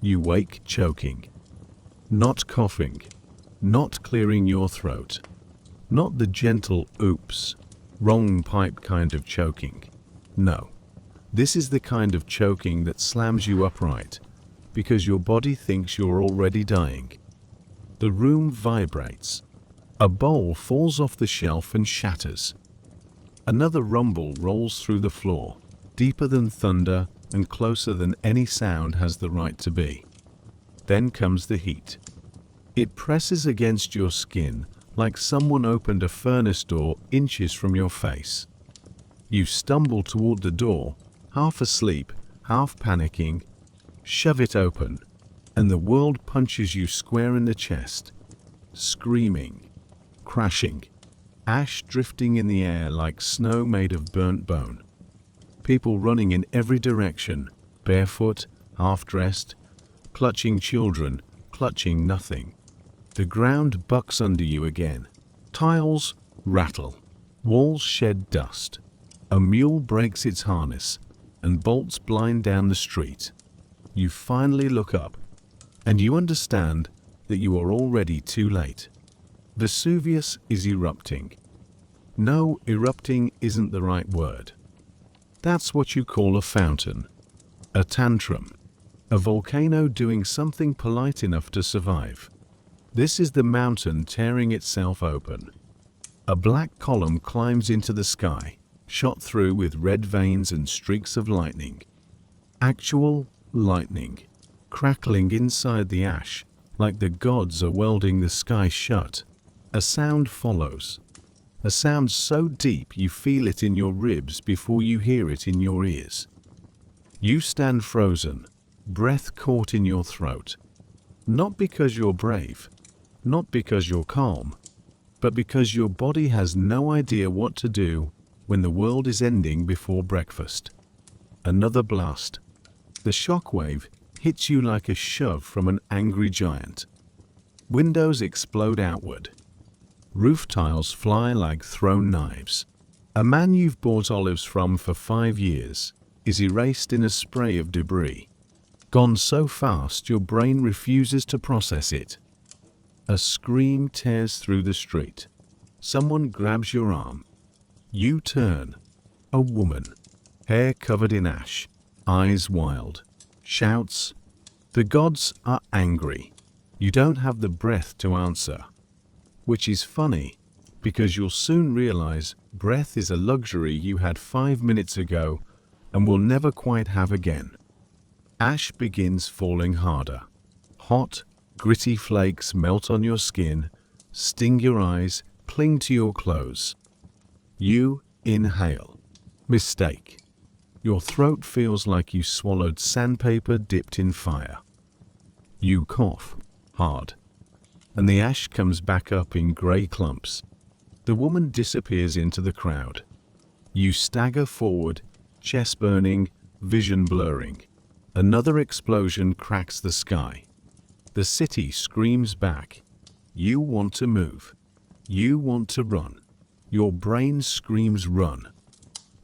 You wake choking. Not coughing. Not clearing your throat. Not the gentle oops, wrong pipe kind of choking. No. This is the kind of choking that slams you upright because your body thinks you're already dying. The room vibrates. A bowl falls off the shelf and shatters. Another rumble rolls through the floor, deeper than thunder and closer than any sound has the right to be. Then comes the heat. It presses against your skin like someone opened a furnace door inches from your face. You stumble toward the door, half asleep, half panicking, shove it open, and the world punches you square in the chest. Screaming, crashing, ash drifting in the air like snow made of burnt bone. People running in every direction, barefoot, half-dressed, clutching children, clutching nothing. The ground bucks under you again. Tiles rattle. Walls shed dust. A mule breaks its harness and bolts blind down the street. You finally look up, and you understand that you are already too late. Vesuvius is erupting. No, erupting isn't the right word. That's what you call a fountain, a tantrum, a volcano doing something polite enough to survive. This is the mountain tearing itself open. A black column climbs into the sky, shot through with red veins and streaks of lightning. Actual lightning, crackling inside the ash, like the gods are welding the sky shut. A sound follows. A sound so deep you feel it in your ribs before you hear it in your ears. You stand frozen, breath caught in your throat. Not because you're brave, not because you're calm, but because your body has no idea what to do when the world is ending before breakfast. Another blast. The shockwave hits you like a shove from an angry giant. Windows explode outward. Roof tiles fly like thrown knives. A man you've bought olives from for 5 years is erased in a spray of debris. Gone so fast your brain refuses to process it. A scream tears through the street. Someone grabs your arm. You turn. A woman, hair covered in ash, eyes wild, shouts, "The gods are angry." You don't have the breath to answer. Which is funny, because you'll soon realize breath is a luxury you had 5 minutes ago and will never quite have again. Ash begins falling harder. Hot, gritty flakes melt on your skin, sting your eyes, cling to your clothes. You inhale. Mistake. Your throat feels like you swallowed sandpaper dipped in fire. You cough hard, and the ash comes back up in grey clumps. The woman disappears into the crowd. You stagger forward, chest burning, vision blurring. Another explosion cracks the sky. The city screams back. You want to move. You want to run. Your brain screams run.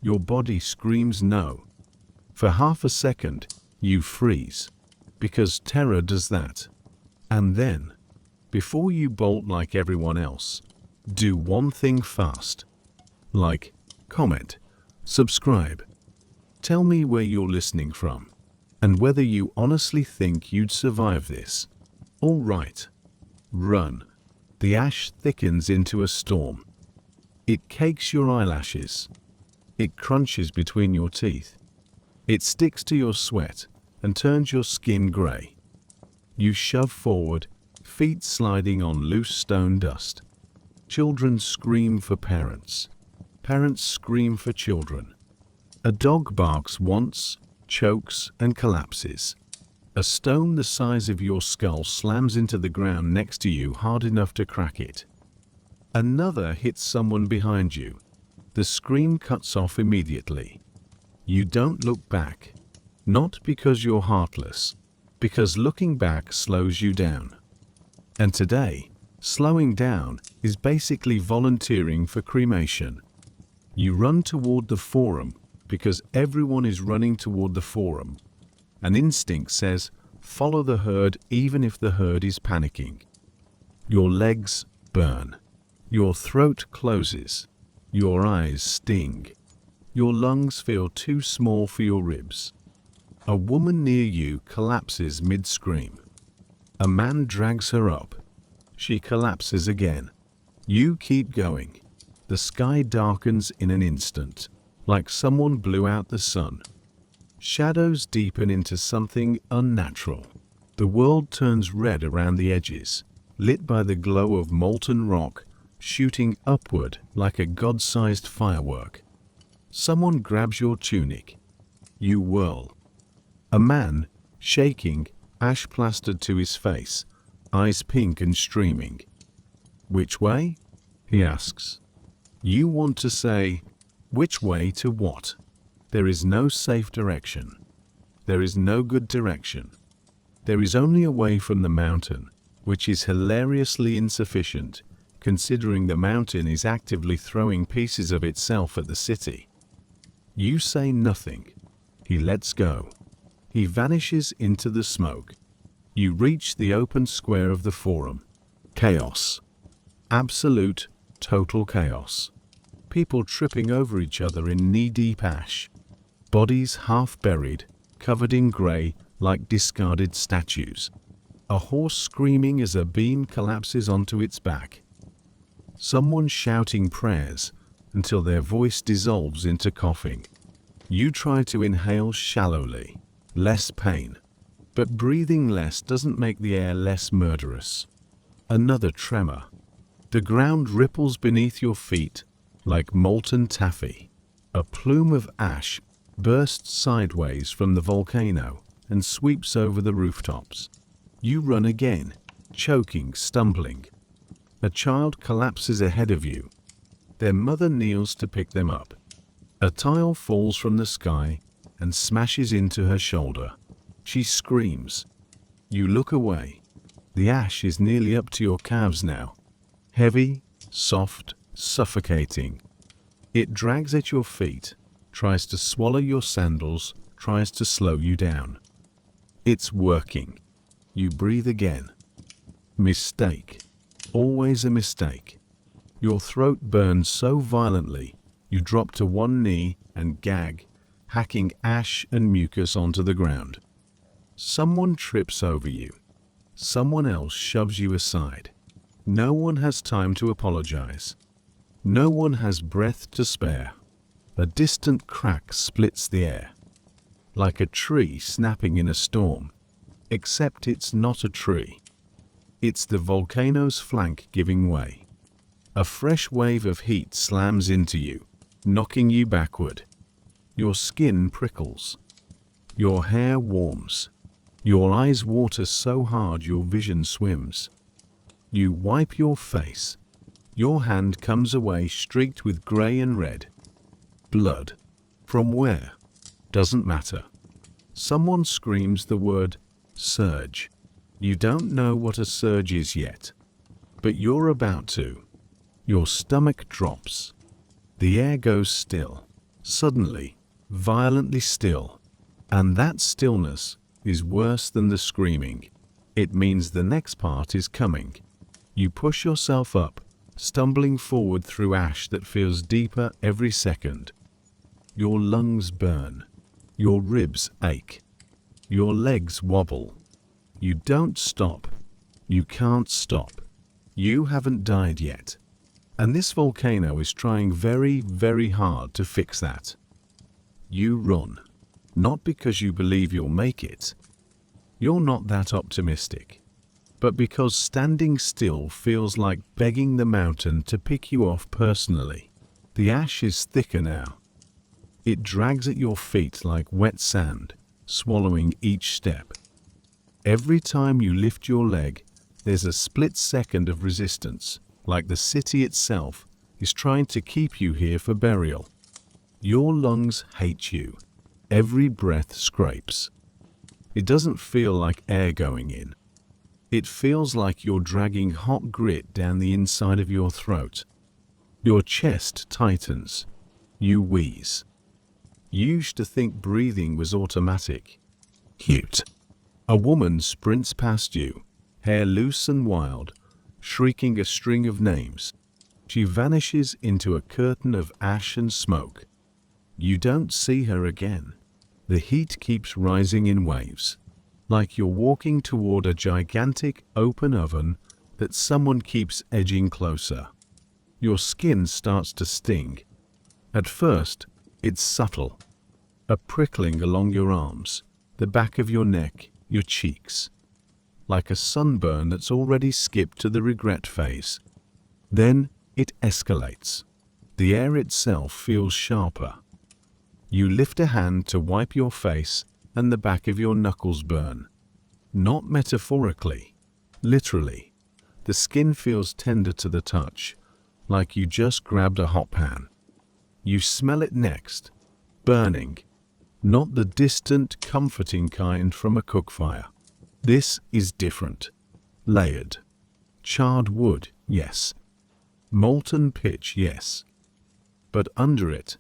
Your body screams no. For half a second, you freeze, because terror does that. And then, before you bolt like everyone else, do one thing fast. Like, comment, subscribe. Tell me where you're listening from, and whether you honestly think you'd survive this. All right. Run. The ash thickens into a storm. It cakes your eyelashes. It crunches between your teeth. It sticks to your sweat and turns your skin grey. You shove forward, feet sliding on loose stone dust. Children scream for parents. Parents scream for children. A dog barks once, chokes, and collapses. A stone the size of your skull slams into the ground next to you hard enough to crack it. Another hits someone behind you. The scream cuts off immediately. You don't look back. Not because you're heartless, because looking back slows you down. And today, slowing down is basically volunteering for cremation. You run toward the forum because everyone is running toward the forum. An instinct says, Follow the herd even if the herd is panicking. Your legs burn. Your throat closes. Your eyes sting. Your lungs feel too small for your ribs. A woman near you collapses mid-scream. A man drags her up. She collapses again. You keep going. The sky darkens in an instant, like someone blew out the sun. Shadows deepen into something unnatural. The world turns red around the edges, lit by the glow of molten rock, shooting upward like a god-sized firework. Someone grabs your tunic. You whirl. A man, shaking, ash plastered to his face, eyes pink and streaming. Which way? He asks. You want to say, which way to what? There is no safe direction. There is no good direction. There is only a way from the mountain, which is hilariously insufficient, considering the mountain is actively throwing pieces of itself at the city. You say nothing. He lets go. He vanishes into the smoke. You reach the open square of the forum. Chaos. Absolute, total chaos. People tripping over each other in knee-deep ash. Bodies half buried, covered in grey like discarded statues. A horse screaming as a beam collapses onto its back. Someone shouting prayers until their voice dissolves into coughing. You try to inhale shallowly. Less pain. But breathing less doesn't make the air less murderous. Another tremor. The ground ripples beneath your feet like molten taffy. A plume of ash bursts sideways from the volcano and sweeps over the rooftops. You run again, choking, stumbling. A child collapses ahead of you. Their mother kneels to pick them up. A tile falls from the sky and smashes into her shoulder. She screams. You look away. The ash is nearly up to your calves now. Heavy, soft, suffocating. It drags at your feet, tries to swallow your sandals, tries to slow you down. It's working. You breathe again. Mistake. Always a mistake. Your throat burns so violently, you drop to one knee and gag, hacking ash and mucus onto the ground. Someone trips over you. Someone else shoves you aside. No one has time to apologize. No one has breath to spare. A distant crack splits the air. Like a tree snapping in a storm. Except it's not a tree. It's the volcano's flank giving way. A fresh wave of heat slams into you, knocking you backward. Your skin prickles. Your hair warms. Your eyes water so hard your vision swims. You wipe your face. Your hand comes away streaked with grey and red. Blood. From where? Doesn't matter. Someone screams the word surge. You don't know what a surge is yet, but you're about to. Your stomach drops. The air goes still. Suddenly, violently still. And that stillness is worse than the screaming. It means the next part is coming. You push yourself up, stumbling forward through ash that feels deeper every second. Your lungs burn. Your ribs ache. Your legs wobble. You don't stop. You can't stop. You haven't died yet. And this volcano is trying very, very hard to fix that. You run. Not because you believe you'll make it. You're not that optimistic. But because standing still feels like begging the mountain to pick you off personally. The ash is thicker now. It drags at your feet like wet sand, swallowing each step. Every time you lift your leg, there's a split second of resistance, like the city itself is trying to keep you here for burial. Your lungs hate you. Every breath scrapes. It doesn't feel like air going in. It feels like you're dragging hot grit down the inside of your throat. Your chest tightens. You wheeze. You used to think breathing was automatic. Cute. A woman sprints past you, hair loose and wild, shrieking a string of names. She vanishes into a curtain of ash and smoke. You don't see her again. The heat keeps rising in waves, like you're walking toward a gigantic open oven that someone keeps edging closer. Your skin starts to sting. At first, it's subtle. A prickling along your arms, the back of your neck, your cheeks. Like a sunburn that's already skipped to the regret phase. Then it escalates. The air itself feels sharper. You lift a hand to wipe your face and the back of your knuckles burn. Not metaphorically, literally. The skin feels tender to the touch, like you just grabbed a hot pan. You smell it next, burning. Not the distant, comforting kind from a cook fire. This is different. Layered. Charred wood, yes. Molten pitch, yes. But under it,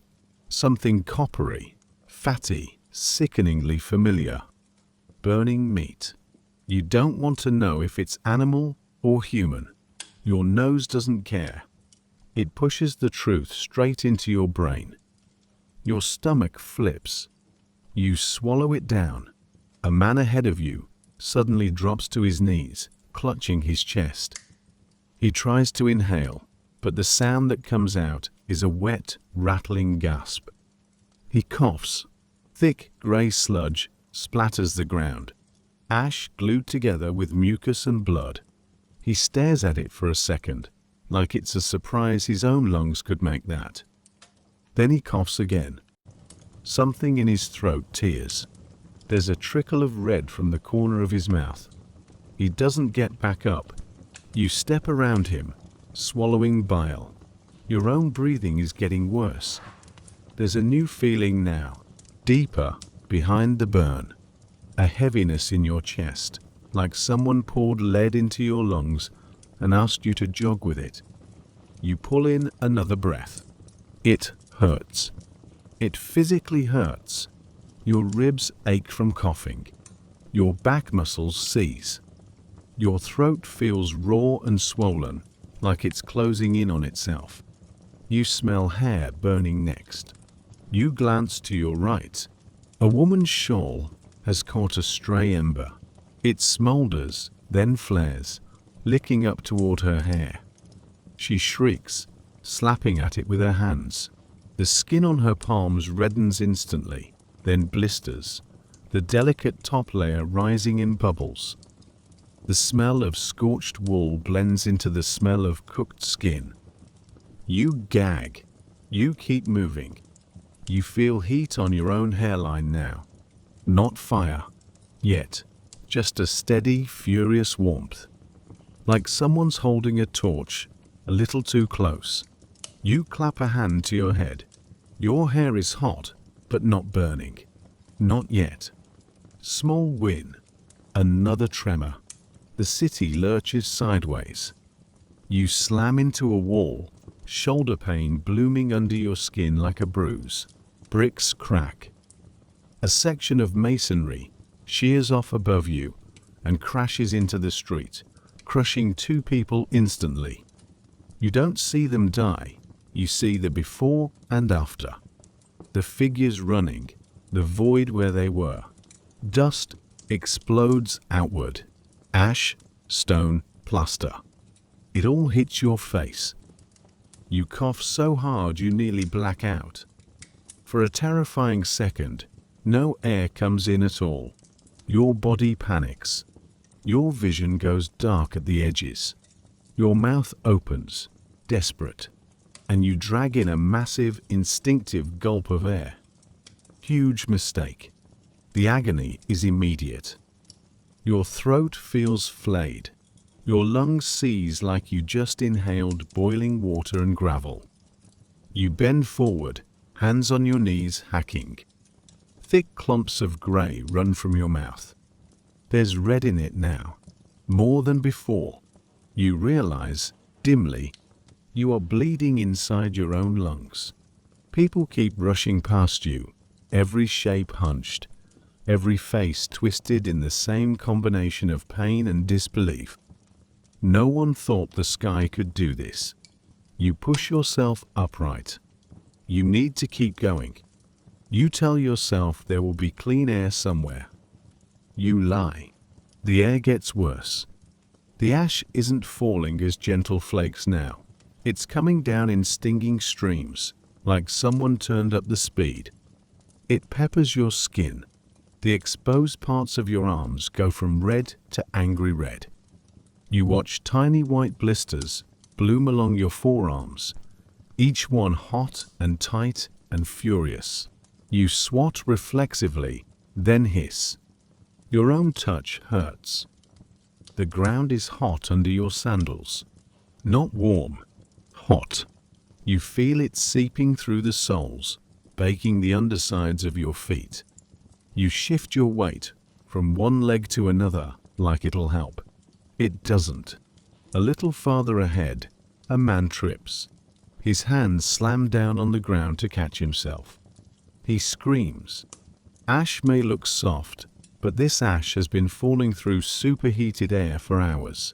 something coppery, fatty, sickeningly familiar. Burning meat. You don't want to know if it's animal or human. Your nose doesn't care. It pushes the truth straight into your brain. Your stomach flips. You swallow it down. A man ahead of you suddenly drops to his knees, clutching his chest. He tries to inhale, but the sound that comes out is a wet, rattling gasp. He coughs. Thick, grey sludge splatters the ground, ash glued together with mucus and blood. He stares at it for a second, like it's a surprise his own lungs could make that. Then he coughs again. Something in his throat tears. There's a trickle of red from the corner of his mouth. He doesn't get back up. You step around him, swallowing bile. Your own breathing is getting worse. There's a new feeling now, deeper, behind the burn. A heaviness in your chest, like someone poured lead into your lungs and asked you to jog with it. You pull in another breath. It hurts. It physically hurts. Your ribs ache from coughing. Your back muscles seize. Your throat feels raw and swollen, like it's closing in on itself. You smell hair burning next. You glance to your right. A woman's shawl has caught a stray ember. It smolders, then flares, licking up toward her hair. She shrieks, slapping at it with her hands. The skin on her palms reddens instantly, then blisters, the delicate top layer rising in bubbles. The smell of scorched wool blends into the smell of cooked skin. You gag. You keep moving. You feel heat on your own hairline now. Not fire, yet, just a steady, furious warmth. Like someone's holding a torch, a little too close. You clap a hand to your head. Your hair is hot, but not burning. Not yet. Small win. Another tremor. The city lurches sideways. You slam into a wall, shoulder pain blooming under your skin like a bruise. Bricks crack. A section of masonry shears off above you and crashes into the street, crushing two people instantly. You don't see them die. You see the before and after. The figures running, the void where they were. Dust explodes outward. Ash, stone, plaster. It all hits your face. You cough so hard you nearly black out. For a terrifying second, no air comes in at all. Your body panics. Your vision goes dark at the edges. Your mouth opens, desperate, and you drag in a massive, instinctive gulp of air. Huge mistake. The agony is immediate. Your throat feels flayed. Your lungs seize like you just inhaled boiling water and gravel. You bend forward, hands on your knees, hacking. Thick clumps of grey run from your mouth. There's red in it now, more than before. You realize, dimly, you are bleeding inside your own lungs. People keep rushing past you, every shape hunched. every face twisted in the same combination of pain and disbelief. No one thought the sky could do this. You push yourself upright. You need to keep going. You tell yourself there will be clean air somewhere. You lie. The air gets worse. The ash isn't falling as gentle flakes now. It's coming down in stinging streams, like someone turned up the speed. It peppers your skin. The exposed parts of your arms go from red to angry red. You watch tiny white blisters bloom along your forearms, each one hot and tight and furious. You swat reflexively, then hiss. Your own touch hurts. The ground is hot under your sandals. Not warm, hot. You feel it seeping through the soles, baking the undersides of your feet. You shift your weight from one leg to another like it'll help. It doesn't. A little farther ahead, a man trips. His hands slam down on the ground to catch himself. He screams. Ash may look soft, but this ash has been falling through superheated air for hours.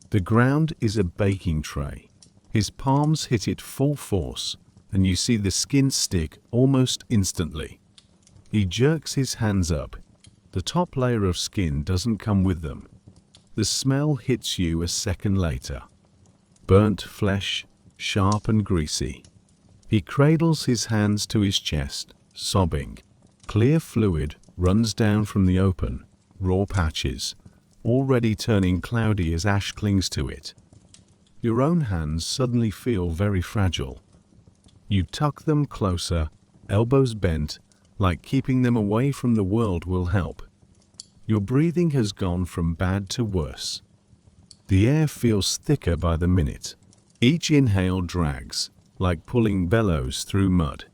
The ground is a baking tray. His palms hit it full force, and you see the skin stick almost instantly. He jerks his hands up. The top layer of skin doesn't come with them. The smell hits you a second later. Burnt flesh, sharp and greasy. He cradles his hands to his chest, sobbing. Clear fluid runs down from the open, raw patches, already turning cloudy as ash clings to it. Your own hands suddenly feel very fragile. You tuck them closer, elbows bent, like keeping them away from the world will help. Your breathing has gone from bad to worse. The air feels thicker by the minute. Each inhale drags, like pulling bellows through mud.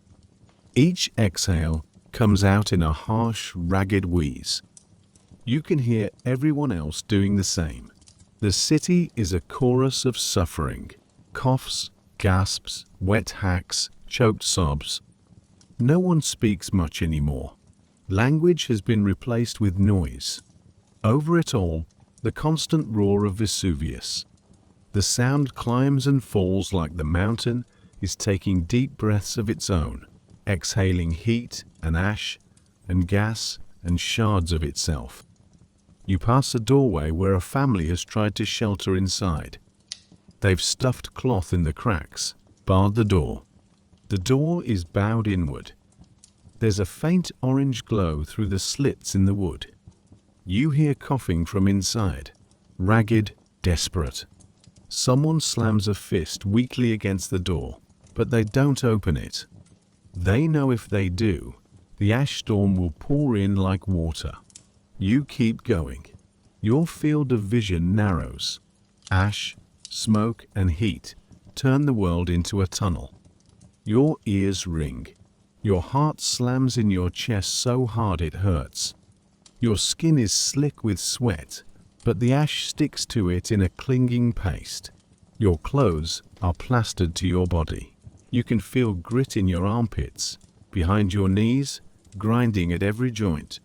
Each exhale comes out in a harsh, ragged wheeze. You can hear everyone else doing the same. The city is a chorus of suffering. Coughs, gasps, wet hacks, choked sobs. No one speaks much anymore. Language has been replaced with noise. Over it all, the constant roar of Vesuvius. The sound climbs and falls like the mountain is taking deep breaths of its own, exhaling heat and ash and gas and shards of itself. You pass a doorway where a family has tried to shelter inside. They've stuffed cloth in the cracks, barred the door. The door is bowed inward. There's a faint orange glow through the slits in the wood. You hear coughing from inside, ragged, desperate. Someone slams a fist weakly against the door, but they don't open it. They know if they do, the ash storm will pour in like water. You keep going. Your field of vision narrows. Ash, smoke, and heat turn the world into a tunnel. Your ears ring. Your heart slams in your chest so hard it hurts. Your skin is slick with sweat, but the ash sticks to it in a clinging paste. Your clothes are plastered to your body. You can feel grit in your armpits, behind your knees, grinding at every joint.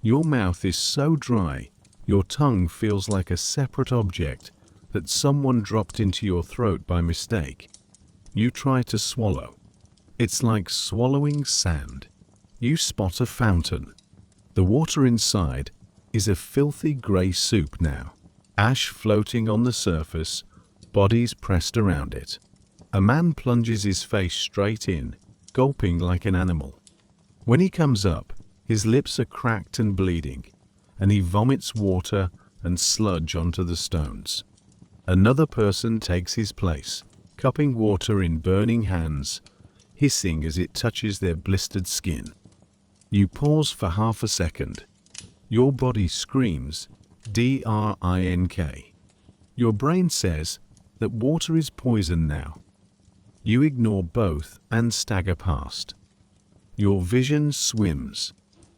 Your mouth is so dry, your tongue feels like a separate object that someone dropped into your throat by mistake. You try to swallow. It's like swallowing sand. You spot a fountain. The water inside is a filthy grey soup now. Ash floating on the surface, bodies pressed around it. A man plunges his face straight in, gulping like an animal. When he comes up, his lips are cracked and bleeding, and he vomits water and sludge onto the stones. Another person takes his place, cupping water in burning hands, hissing as it touches their blistered skin. You pause for half a second. Your body screams, drink. Your brain says that water is poison now. You ignore both and stagger past. Your vision swims.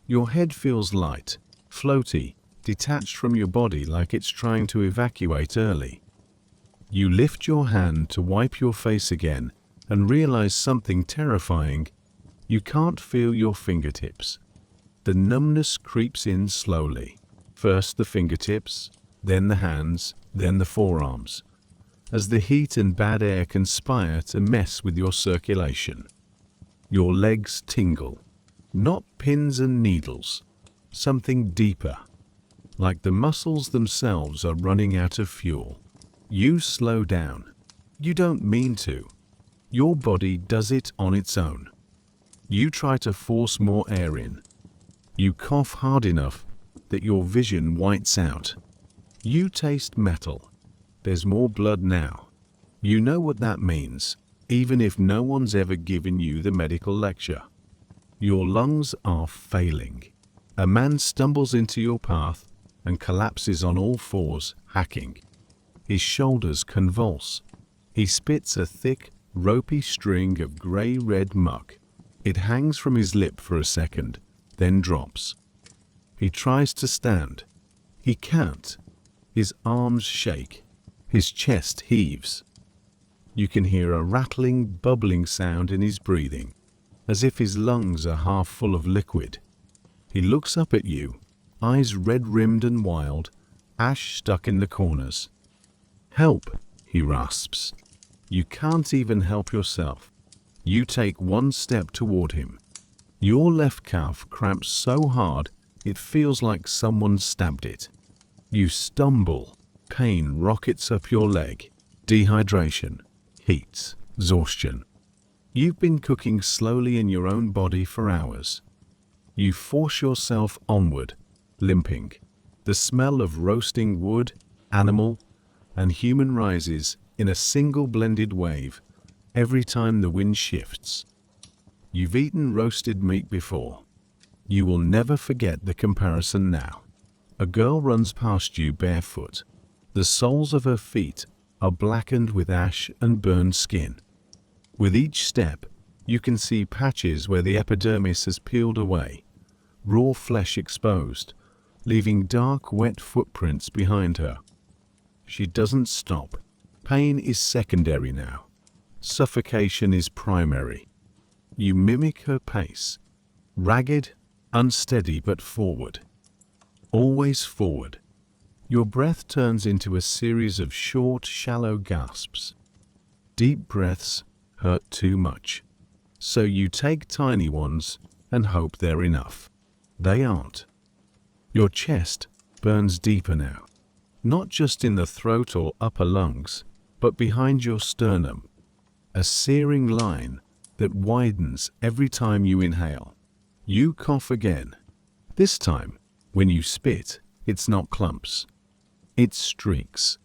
Your head feels light, floaty, detached from your body like it's trying to evacuate early. You lift your hand to wipe your face again and realize something terrifying. You can't feel your fingertips. The numbness creeps in slowly. First the fingertips, then the hands, then the forearms, as the heat and bad air conspire to mess with your circulation. Your legs tingle. Not pins and needles, something deeper, like the muscles themselves are running out of fuel. You slow down. You don't mean to. Your body does it on its own. You try to force more air in. You cough hard enough that your vision whites out. You taste metal. There's more blood now. You know what that means, even if no one's ever given you the medical lecture. Your lungs are failing. A man stumbles into your path and collapses on all fours, hacking. His shoulders convulse. He spits a thick, ropey string of grey-red muck. It hangs from his lip for a second, then drops. He tries to stand. He can't. His arms shake. His chest heaves. You can hear a rattling, bubbling sound in his breathing, as if his lungs are half full of liquid. He looks up at you, eyes red-rimmed and wild, ash stuck in the corners. "Help," he rasps. You can't even help yourself. You take one step toward him. Your left calf cramps so hard it feels like someone stabbed it. You stumble. Pain rockets up your leg. Dehydration, heat, exhaustion. You've been cooking slowly in your own body for hours. You force yourself onward, limping. The smell of roasting wood, animal, and human rises in a single blended wave every time the wind shifts. You've eaten roasted meat before. You will never forget the comparison now. A girl runs past you barefoot. The soles of her feet are blackened with ash and burned skin. With each step, you can see patches where the epidermis has peeled away, raw flesh exposed, leaving dark, wet footprints behind her. She doesn't stop. Pain is secondary now. Suffocation is primary. You mimic her pace, ragged, unsteady but forward. Always forward. Your breath turns into a series of short, shallow gasps. Deep breaths hurt too much, so you take tiny ones and hope they're enough. They aren't. Your chest burns deeper now, not just in the throat or upper lungs, but behind your sternum, a searing line that widens every time you inhale. You cough again. This time, when you spit, it's not clumps. It's streaks.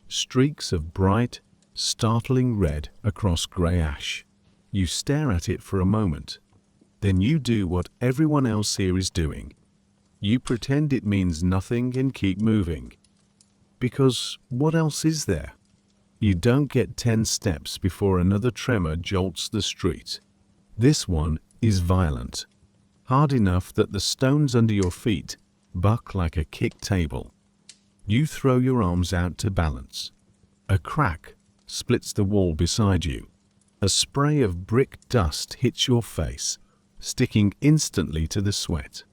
Streaks of bright, startling red across grey ash. You stare at it for a moment. Then you do what everyone else here is doing. You pretend it means nothing and keep moving. Because what else is there? You don't get 10 steps before another tremor jolts the street. This one is violent. Hard enough that the stones under your feet buck like a kick table. You throw your arms out to balance. A crack splits the wall beside you. A spray of brick dust hits your face, sticking instantly to the sweat.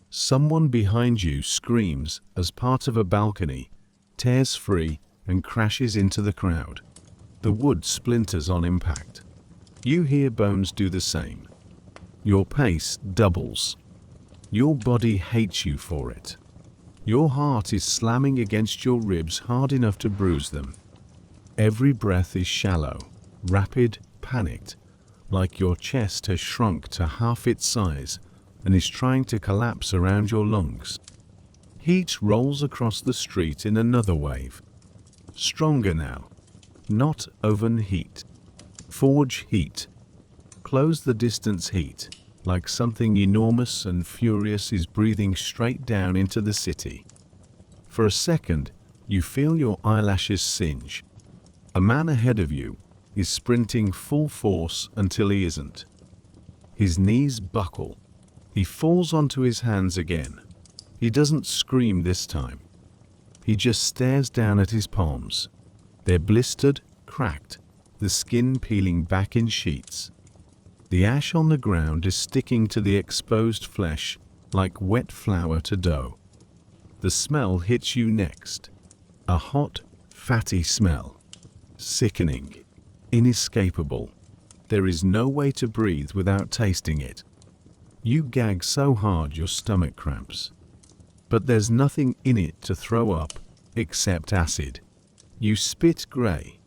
Someone behind you screams as part of a balcony tears free and crashes into the crowd. The wood splinters on impact. You hear bones do the same. Your pace doubles. Your body hates you for it. Your heart is slamming against your ribs hard enough to bruise them. Every breath is shallow, rapid, panicked, like your chest has shrunk to half its size and is trying to collapse around your lungs. Heat rolls across the street in another wave. Stronger now. Not oven heat. Forge heat. Close the distance heat, like something enormous and furious is breathing straight down into the city. For a second, you feel your eyelashes singe. A man ahead of you is sprinting full force until he isn't. His knees buckle. He falls onto his hands again. He doesn't scream this time. He just stares down at his palms. They're blistered, cracked, the skin peeling back in sheets. The ash on the ground is sticking to the exposed flesh like wet flour to dough. The smell hits you next. A hot, fatty smell. Sickening. Inescapable. There is no way to breathe without tasting it. You gag so hard your stomach cramps. But there's nothing in it to throw up, except acid. You spit grey.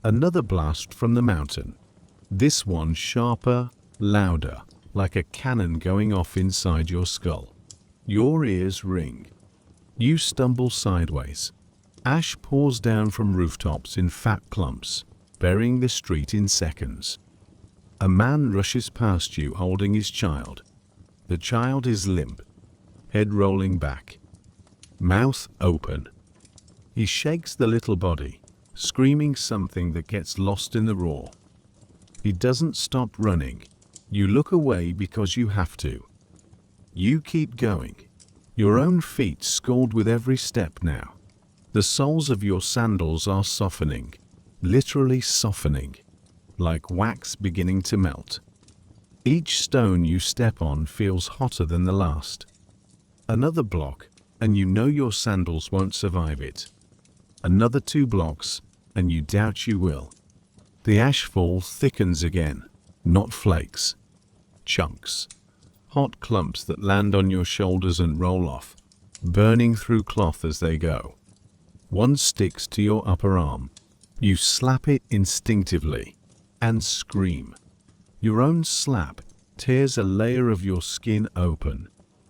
Another blast from the mountain. This one sharper, louder, like a cannon going off inside your skull. Your ears ring. You stumble sideways. Ash pours down from rooftops in fat clumps, burying the street in seconds. A man rushes past you holding his child. The child is limp, head rolling back, mouth open. He shakes the little body, screaming something that gets lost in the roar. He doesn't stop running. You look away because you have to. You keep going. Your own feet scald with every step now. The soles of your sandals are softening, literally softening, like wax beginning to melt. Each stone you step on feels hotter than the last. Another block, and you know your sandals won't survive it. Another 2 blocks, and you doubt you will. The ashfall thickens again, not flakes. Chunks. Hot clumps that land on your shoulders and roll off, burning through cloth as they go. One sticks to your upper arm. You slap it instinctively and scream. Your own slap tears a layer of your skin open.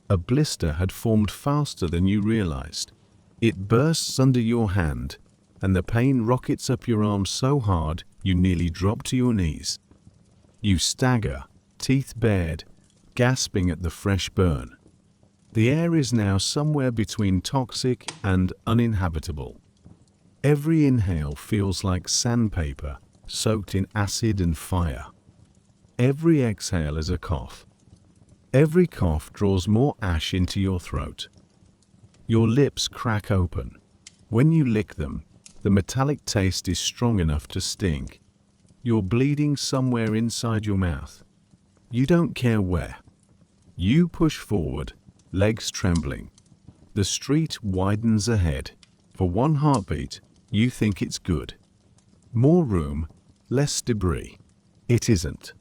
A blister had formed faster than you realized. It bursts under your hand, and the pain rockets up your arm so hard you nearly drop to your knees. You stagger, teeth bared, gasping at the fresh burn. The air is now somewhere between toxic and uninhabitable. Every inhale feels like sandpaper soaked in acid and fire. Every exhale is a cough. Every cough draws more ash into your throat. Your lips crack open. When you lick them, the metallic taste is strong enough to sting. You're bleeding somewhere inside your mouth. You don't care where. You push forward, legs trembling. The street widens ahead. For one heartbeat, you think it's good. More room, less debris. It isn't.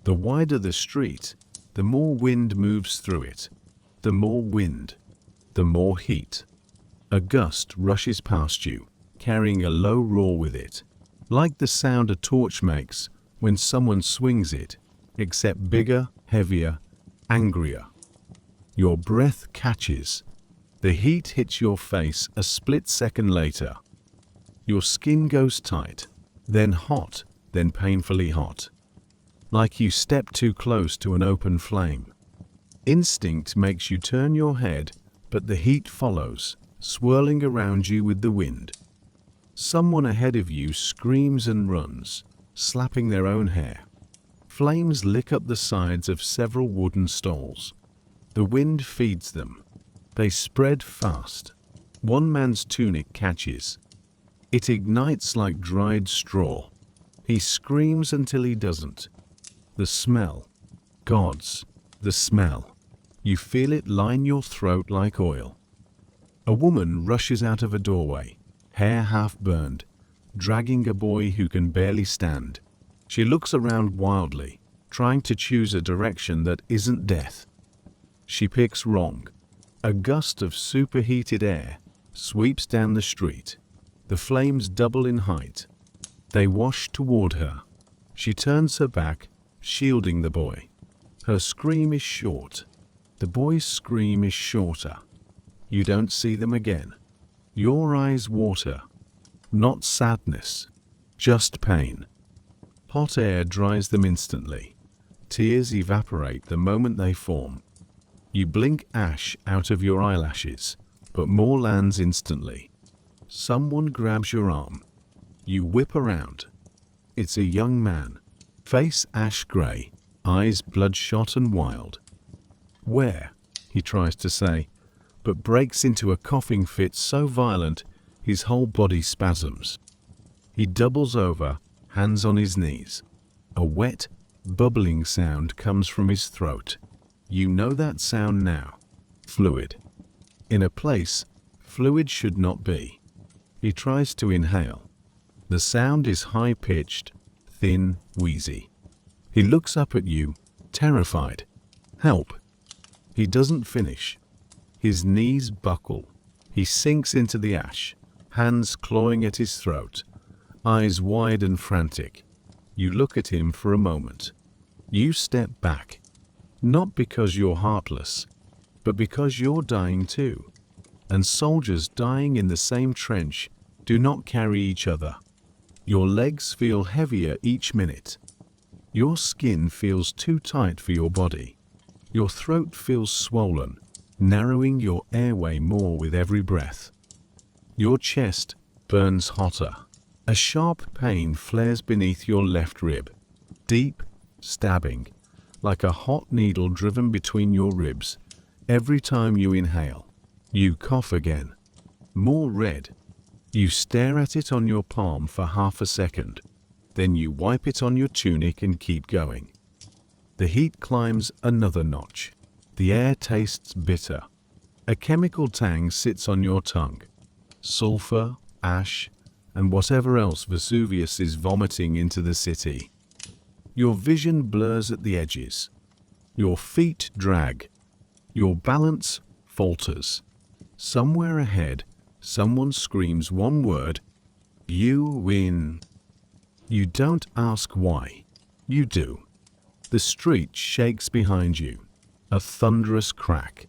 The wider the street, the more wind moves through it. The more wind, the more heat. A gust rushes past you, carrying a low roar with it, like the sound a torch makes when someone swings it, except bigger, heavier, angrier. Your breath catches. The heat hits your face a split second later. Your skin goes tight, then hot, then painfully hot. Like you step too close to an open flame. Instinct makes you turn your head, but the heat follows, swirling around you with the wind. Someone ahead of you screams and runs, slapping their own hair. Flames lick up the sides of several wooden stalls. The wind feeds them. They spread fast. One man's tunic catches. It ignites like dried straw. He screams until he doesn't. The smell. Gods, the smell. You feel it line your throat like oil. A woman rushes out of a doorway, hair half burned, dragging a boy who can barely stand. She looks around wildly, trying to choose a direction that isn't death. She picks wrong. A gust of superheated air sweeps down the street. The flames double in height. They wash toward her. She turns her back, shielding the boy. Her scream is short. The boy's scream is shorter. You don't see them again. Your eyes water. Not sadness, just pain. Hot air dries them instantly. Tears evaporate the moment they form. You blink ash out of your eyelashes, but more lands instantly. Someone grabs your arm. You whip around. It's a young man, face ash gray, eyes bloodshot and wild. Where? He tries to say, but breaks into a coughing fit so violent his whole body spasms. He doubles over, hands on his knees. A wet, bubbling sound comes from his throat. You know that sound now. Fluid. In a place fluid should not be. He tries to inhale. The sound is high-pitched, thin, wheezy. He looks up at you, terrified. Help. He doesn't finish. His knees buckle. He sinks into the ash, hands clawing at his throat, eyes wide and frantic. You look at him for a moment. You step back. Not because you're heartless, but because you're dying too. And soldiers dying in the same trench do not carry each other. Your legs feel heavier each minute. Your skin feels too tight for your body. Your throat feels swollen, narrowing your airway more with every breath. Your chest burns hotter. A sharp pain flares beneath your left rib, deep, stabbing, like a hot needle driven between your ribs. Every time you inhale, you cough again. More red. You stare at it on your palm for half a second. Then you wipe it on your tunic and keep going. The heat climbs another notch. The air tastes bitter. A chemical tang sits on your tongue. Sulfur, ash, and whatever else Vesuvius is vomiting into the city. Your vision blurs at the edges. Your feet drag. Your balance falters. Somewhere ahead, someone screams one word. You win. You don't ask why. You do. The street shakes behind you. A thunderous crack,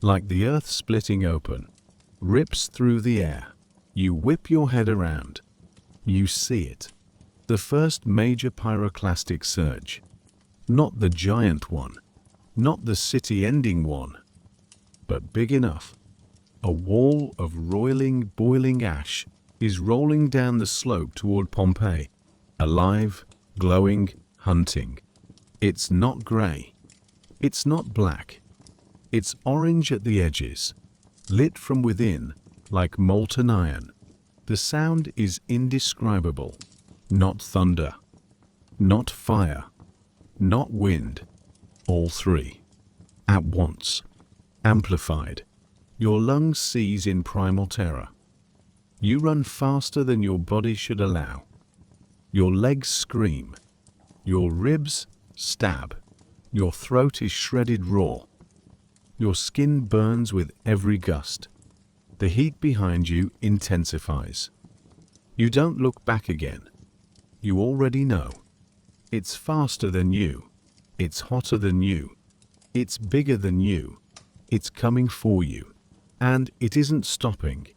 like the earth splitting open, rips through the air. You whip your head around. You see it. The first major pyroclastic surge. Not the giant one. Not the city-ending one. But big enough. A wall of roiling, boiling ash is rolling down the slope toward Pompeii. Alive, glowing, hunting. It's not grey. It's not black. It's orange at the edges, lit from within like molten iron. The sound is indescribable. Not thunder. Not fire. Not wind. All three. At once. Amplified. Your lungs seize in primal terror. You run faster than your body should allow. Your legs scream. Your ribs stab. Your throat is shredded raw. Your skin burns with every gust. The heat behind you intensifies. You don't look back again. You already know. It's faster than you. It's hotter than you. It's bigger than you. It's coming for you. And it isn't stopping.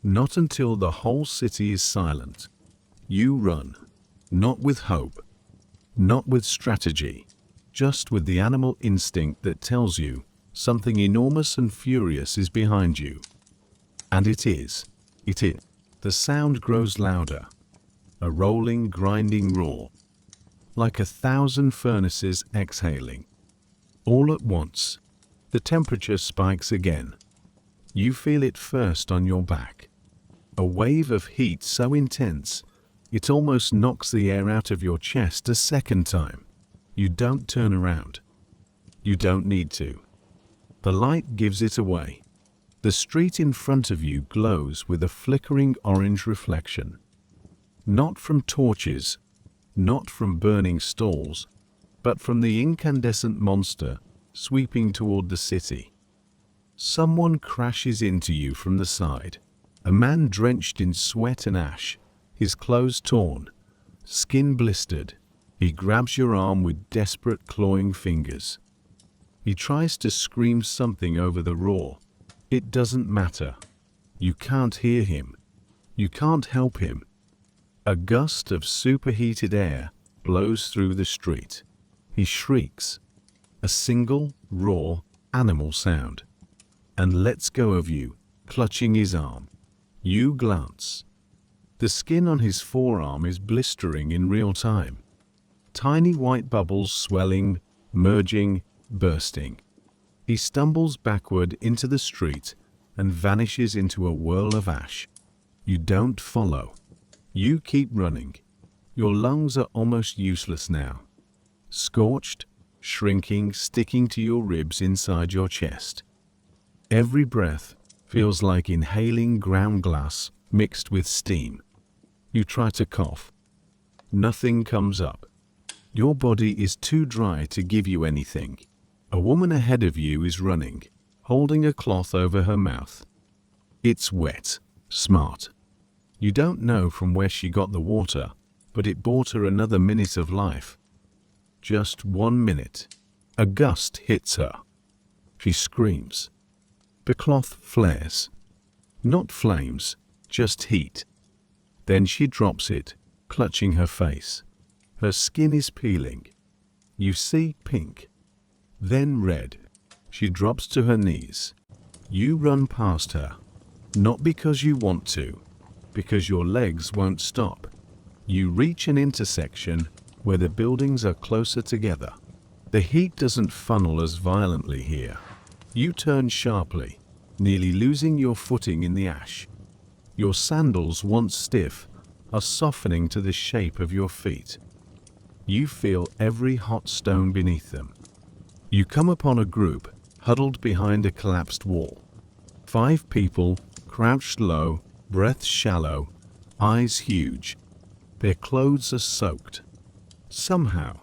Not until the whole city is silent. You run. Not with hope. Not with strategy. Just with the animal instinct that tells you something enormous and furious is behind you. And it is. It is. The sound grows louder. A rolling, grinding roar. Like 1,000 furnaces exhaling. All at once, the temperature spikes again. You feel it first on your back. A wave of heat so intense, it almost knocks the air out of your chest a second time. You don't turn around. You don't need to. The light gives it away. The street in front of you glows with a flickering orange reflection. Not from torches, not from burning stalls, but from the incandescent monster sweeping toward the city. Someone crashes into you from the side. A man drenched in sweat and ash, his clothes torn, skin blistered. He grabs your arm with desperate clawing fingers. He tries to scream something over the roar. It doesn't matter. You can't hear him. You can't help him. A gust of superheated air blows through the street. He shrieks. A single, raw, animal sound. And lets go of you, clutching his arm. You glance. The skin on his forearm is blistering in real time. Tiny white bubbles swelling, merging, bursting. He stumbles backward into the street and vanishes into a whirl of ash. You don't follow. You keep running. Your lungs are almost useless now. Scorched, shrinking, sticking to your ribs inside your chest. Every breath feels like inhaling ground glass mixed with steam. You try to cough. Nothing comes up. Your body is too dry to give you anything. A woman ahead of you is running, holding a cloth over her mouth. It's wet, smart. You don't know from where she got the water, but it bought her another minute of life. Just 1 minute. A gust hits her. She screams. The cloth flares. Not flames, just heat. Then she drops it, clutching her face. Her skin is peeling. You see pink, then red. She drops to her knees. You run past her, not because you want to, because your legs won't stop. You reach an intersection where the buildings are closer together. The heat doesn't funnel as violently here. You turn sharply, nearly losing your footing in the ash. Your sandals, once stiff, are softening to the shape of your feet. You feel every hot stone beneath them. You come upon a group huddled behind a collapsed wall. 5 people, crouched low, breath shallow, eyes huge. Their clothes are soaked. Somehow,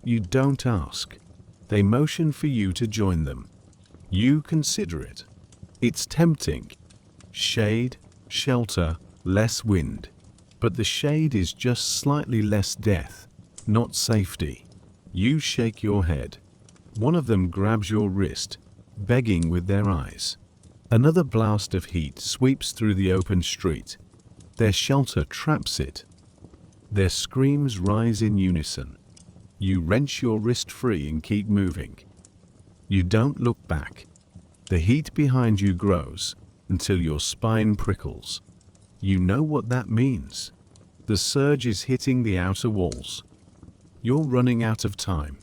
you don't ask. They motion for you to join them. You consider it. It's tempting. Shade, shelter, less wind. But the shade is just slightly less death, not safety. You shake your head. One of them grabs your wrist, begging with their eyes. Another blast of heat sweeps through the open street. Their shelter traps it. Their screams rise in unison. You wrench your wrist free and keep moving. You don't look back. The heat behind you grows until your spine prickles. You know what that means. The surge is hitting the outer walls. You're running out of time.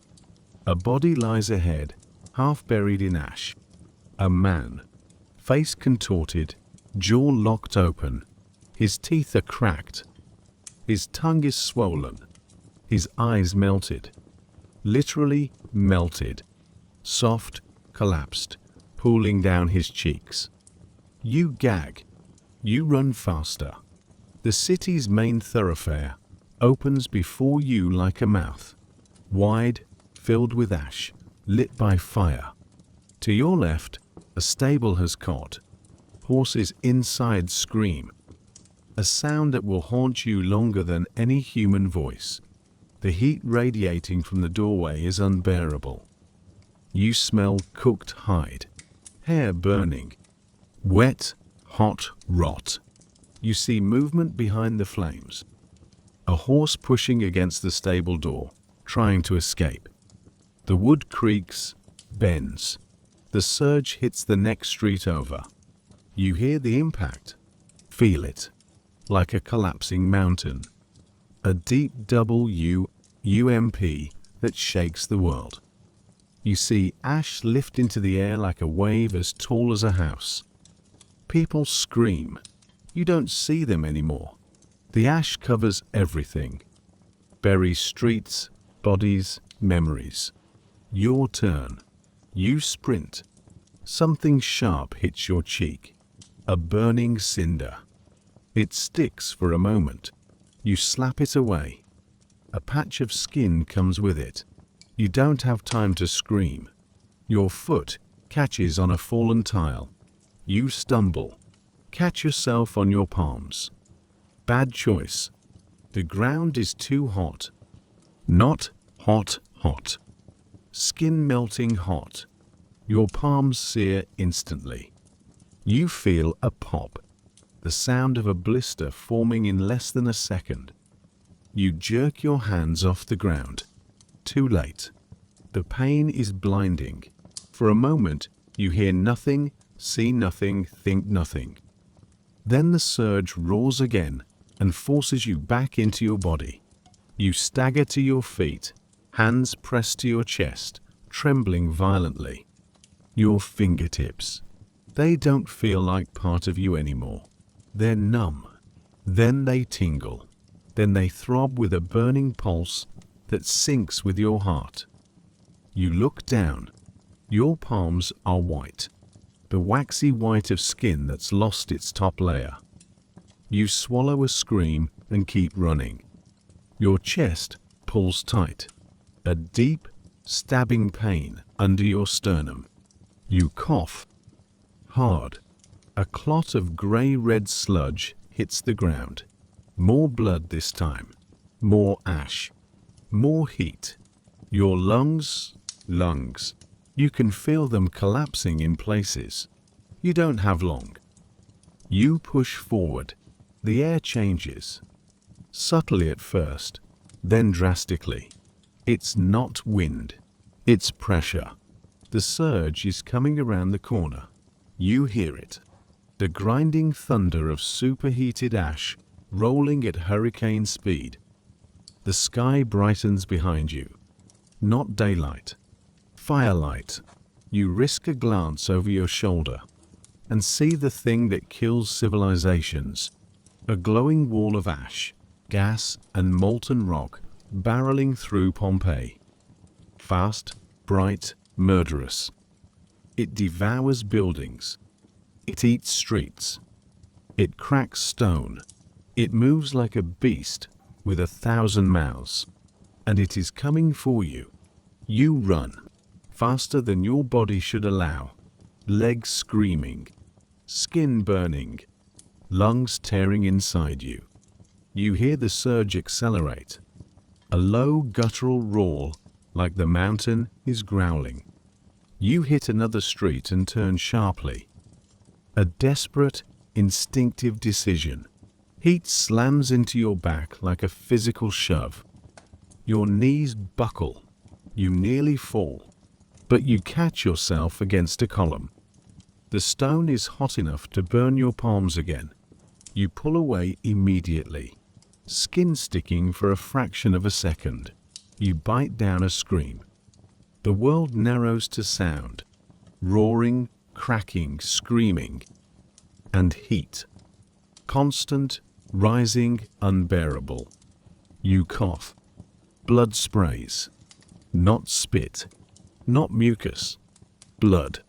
A body lies ahead, half buried in ash. A man, face contorted, jaw locked open. His teeth are cracked. His tongue is swollen. His eyes melted. Literally melted. Soft, collapsed, pooling down his cheeks. You gag. You run faster. The city's main thoroughfare opens before you like a mouth. Wide, filled with ash, lit by fire. To your left, a stable has caught. Horses inside scream. A sound that will haunt you longer than any human voice. The heat radiating from the doorway is unbearable. You smell cooked hide. Hair burning. Wet, hot rot. You see movement behind the flames. A horse pushing against the stable door, trying to escape. The wood creaks, bends. The surge hits the next street over. You hear the impact. Feel it. Like a collapsing mountain. A deep UMP that shakes the world. You see ash lift into the air like a wave as tall as a house. People scream. You don't see them anymore. The ash covers everything. Buries streets, bodies, memories. Your turn. You sprint. Something sharp hits your cheek. A burning cinder. It sticks for a moment. You slap it away. A patch of skin comes with it. You don't have time to scream. Your foot catches on a fallen tile. You stumble. Catch yourself on your palms. Bad choice. The ground is too hot. Not hot, hot. Skin melting hot. Your palms sear instantly. You feel a pop. The sound of a blister forming in less than a second. You jerk your hands off the ground. Too late. The pain is blinding. For a moment, you hear nothing, see nothing, think nothing. Then the surge roars again and forces you back into your body. You stagger to your feet, hands pressed to your chest, trembling violently. Your fingertips. They don't feel like part of you anymore. They're numb. Then they tingle. Then they throb with a burning pulse that syncs with your heart. You look down. Your palms are white, the waxy white of skin that's lost its top layer. You swallow a scream and keep running. Your chest pulls tight, a deep, stabbing pain under your sternum. You cough hard. A clot of grey-red sludge hits the ground. More blood this time. More ash. More heat. Your lungs. You can feel them collapsing in places. You don't have long. You push forward. The air changes. Subtly at first, then drastically. It's not wind. It's pressure. The surge is coming around the corner. You hear it. The grinding thunder of superheated ash rolling at hurricane speed. The sky brightens behind you. Not daylight. Firelight. You risk a glance over your shoulder and see the thing that kills civilizations. A glowing wall of ash, gas, and molten rock barreling through Pompeii. Fast, bright, murderous. It devours buildings. It eats streets. It cracks stone. It moves like a beast with 1,000 mouths. And it is coming for you. You run, faster than your body should allow. Legs screaming. Skin burning. Lungs tearing inside you. You hear the surge accelerate. A low guttural roar like the mountain is growling. You hit another street and turn sharply. A desperate, instinctive decision. Heat slams into your back like a physical shove. Your knees buckle. You nearly fall, but you catch yourself against a column. The stone is hot enough to burn your palms again. You pull away immediately, skin sticking for a fraction of a second. You bite down a scream. The world narrows to sound, roaring, cracking, screaming, and heat. Constant, rising, unbearable. You cough. Blood sprays. Not spit. Not mucus. Blood.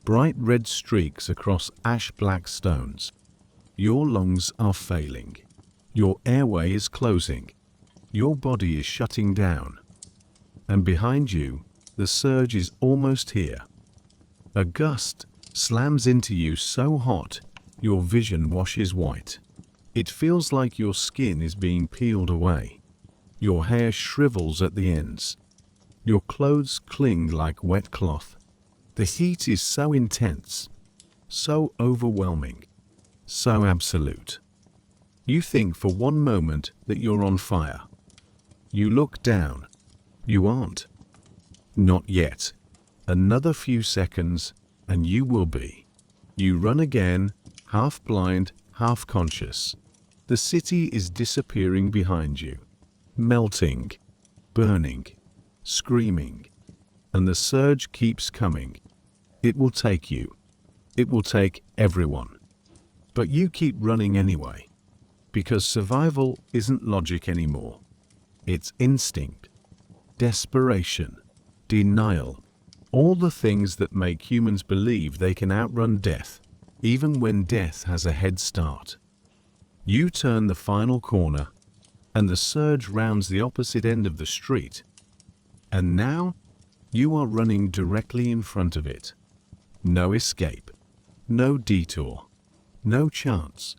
Bright red streaks across ash-black stones. Your lungs are failing. Your airway is closing. Your body is shutting down. And behind you, the surge is almost here. A gust slams into you so hot, your vision washes white. It feels like your skin is being peeled away. Your hair shrivels at the ends. Your clothes cling like wet cloth. The heat is so intense, so overwhelming, so absolute. You think for one moment that you're on fire. You look down. You aren't. Not yet. Another few seconds, and you will be. You run again, half blind, half conscious. The city is disappearing behind you, melting, burning, screaming, and the surge keeps coming. It will take you. It will take everyone. But you keep running anyway, because survival isn't logic anymore. It's instinct, desperation, denial, all the things that make humans believe they can outrun death, even when death has a head start. You turn the final corner, and the surge rounds the opposite end of the street. And now, you are running directly in front of it. No escape, no detour, no chance,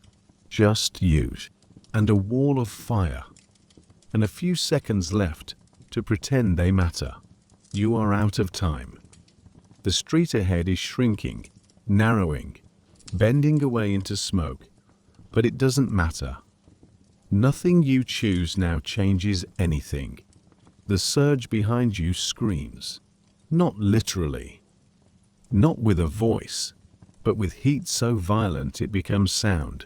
just you, and a wall of fire, and a few seconds left to pretend they matter. You are out of time. The street ahead is shrinking, narrowing, bending away into smoke, but it doesn't matter. Nothing you choose now changes anything. The surge behind you screams, not literally, not with a voice, but with heat so violent it becomes sound.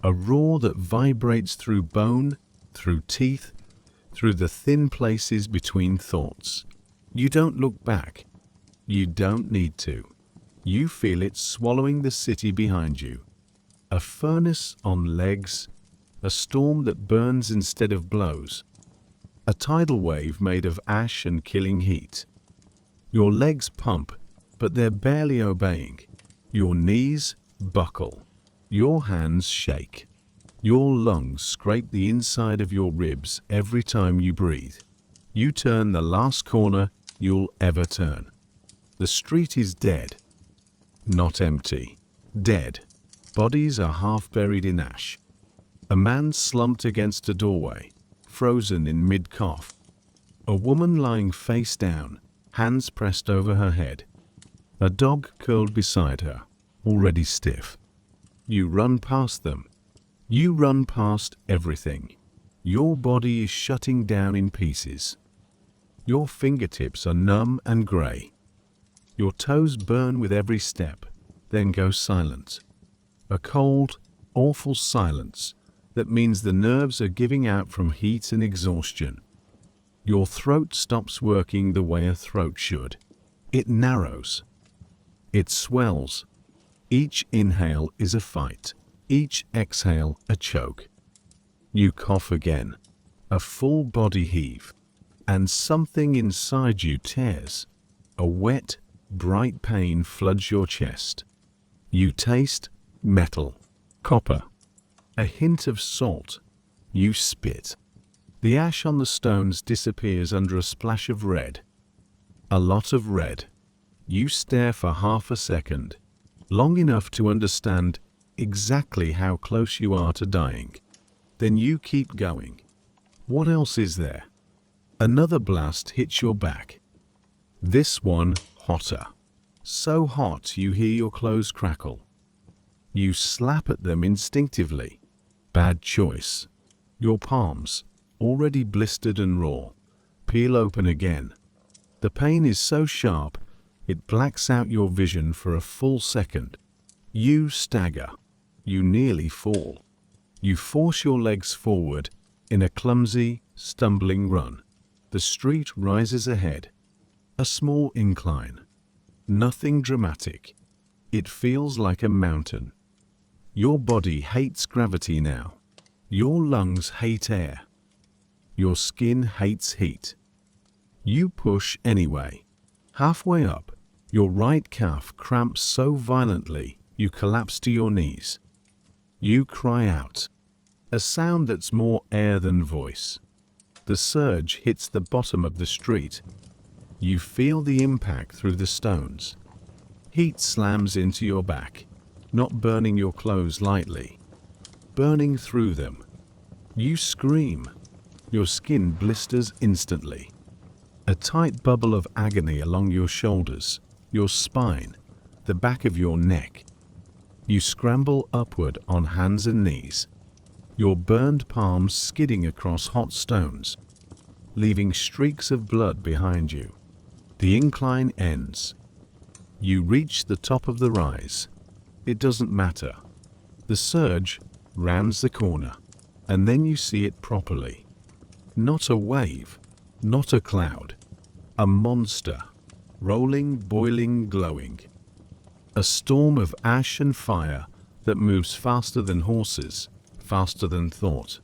A roar that vibrates through bone, through teeth, through the thin places between thoughts. You don't look back. You don't need to. You feel it swallowing the city behind you. A furnace on legs, a storm that burns instead of blows. A tidal wave made of ash and killing heat. Your legs pump, but they're barely obeying. Your knees buckle. Your hands shake. Your lungs scrape the inside of your ribs every time you breathe. You turn the last corner you'll ever turn. The street is dead. Not empty. Dead. Bodies are half buried in ash. A man slumped against a doorway, frozen in mid-cough. A woman lying face down, hands pressed over her head. A dog curled beside her, already stiff. You run past them. You run past everything. Your body is shutting down in pieces. Your fingertips are numb and grey. Your toes burn with every step, then go silent. A cold, awful silence that means the nerves are giving out from heat and exhaustion. Your throat stops working the way a throat should. It narrows. It swells. Each inhale is a fight. Each exhale a choke. You cough again. A full body heave. And something inside you tears. A wet, bright pain floods your chest. You taste metal, copper, a hint of salt. You spit. The ash on the stones disappears under a splash of red. A lot of red. You stare for half a second, long enough to understand exactly how close you are to dying. Then you keep going. What else is there? Another blast hits your back. This one hotter. So hot you hear your clothes crackle. You slap at them instinctively. Bad choice. Your palms, already blistered and raw, peel open again. The pain is so sharp, it blacks out your vision for a full second. You stagger. You nearly fall. You force your legs forward in a clumsy, stumbling run. The street rises ahead. A small incline. Nothing dramatic. It feels like a mountain. Your body hates gravity now. Your lungs hate air. Your skin hates heat. You push anyway. Halfway up, your right calf cramps so violently you collapse to your knees. You cry out. A sound that's more air than voice. The surge hits the bottom of the street. You feel the impact through the stones. Heat slams into your back, not burning your clothes lightly, burning through them. You scream. Your skin blisters instantly. A tight bubble of agony along your shoulders, your spine, the back of your neck. You scramble upward on hands and knees, your burned palms skidding across hot stones, leaving streaks of blood behind you. The incline ends. You reach the top of the rise. It doesn't matter. The surge rounds the corner, and then you see it properly. Not a wave, not a cloud. A monster, rolling, boiling, glowing. A storm of ash and fire that moves faster than horses, faster than thought.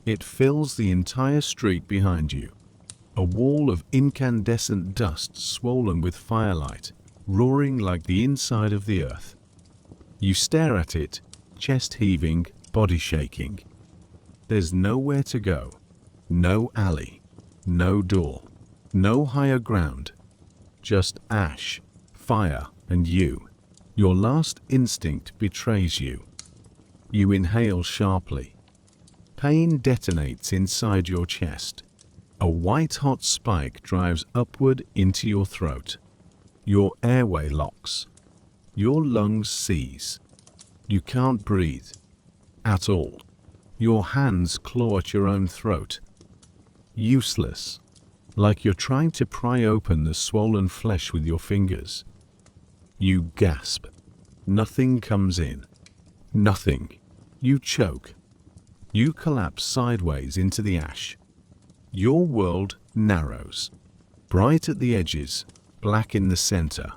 It fills the entire street behind you. A wall of incandescent dust swollen with firelight, roaring like the inside of the earth. You stare at it, chest heaving, body shaking. There's nowhere to go. No alley. No door. No higher ground. Just ash, fire, and you. Your last instinct betrays you. You inhale sharply. Pain detonates inside your chest. A white-hot spike drives upward into your throat. Your airway locks. Your lungs seize. You can't breathe. At all. Your hands claw at your own throat. Useless. Like you're trying to pry open the swollen flesh with your fingers. You gasp. Nothing comes in. Nothing. You choke. You collapse sideways into the ash. Your world narrows. Bright at the edges, black in the center.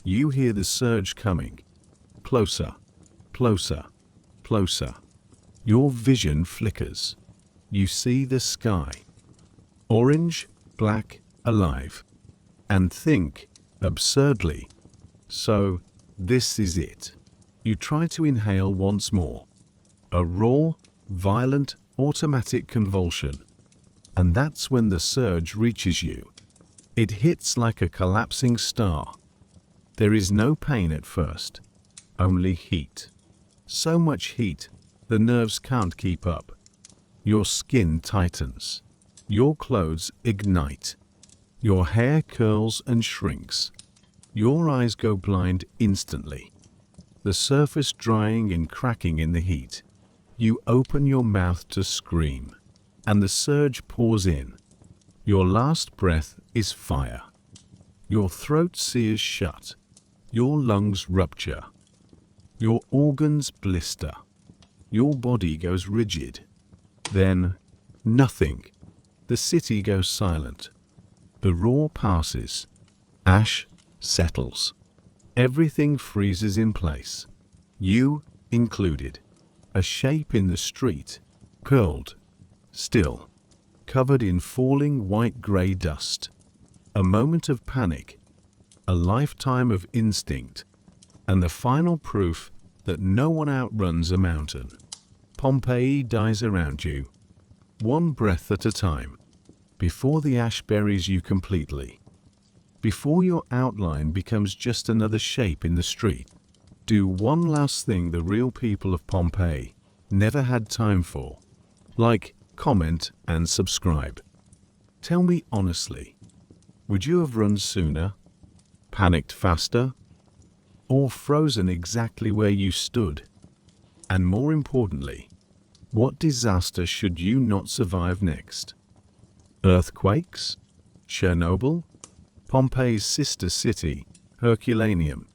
You hear the surge coming. Closer, closer, closer. Your vision flickers. You see the sky. Orange, black, alive. And think, Absurdly. So, this is it. You try to inhale once more. A raw, violent, automatic convulsion. And that's when the surge reaches you. It hits like a collapsing star. There is no pain at first, only heat. So much heat, the nerves can't keep up. Your skin tightens. Your clothes ignite. Your hair curls and shrinks. Your eyes go blind instantly. The surface drying and cracking in the heat. You open your mouth to scream, and the surge pours in. Your last breath is fire. Your throat sears shut. Your lungs rupture. Your organs blister. Your body goes rigid. Then, nothing. The city goes silent. The roar passes. Ash settles. Everything freezes in place. You included. A shape in the street, curled, still, covered in falling white-grey dust. A moment of panic, a lifetime of instinct, and the final proof that no one outruns a mountain. Pompeii dies around you, one breath at a time, before the ash buries you completely. Before your outline becomes just another shape in the street. Do one last thing the real people of Pompeii never had time for. Like, comment, and subscribe. Tell me honestly, would you have run sooner, panicked faster, or frozen exactly where you stood? And more importantly, what disaster should you not survive next? Earthquakes? Chernobyl? Pompeii's sister city, Herculaneum?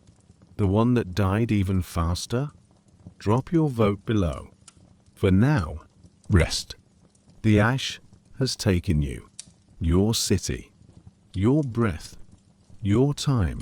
The one that died even faster? Drop your vote below. For now, rest. The ash has taken you. Your city. Your breath. Your time.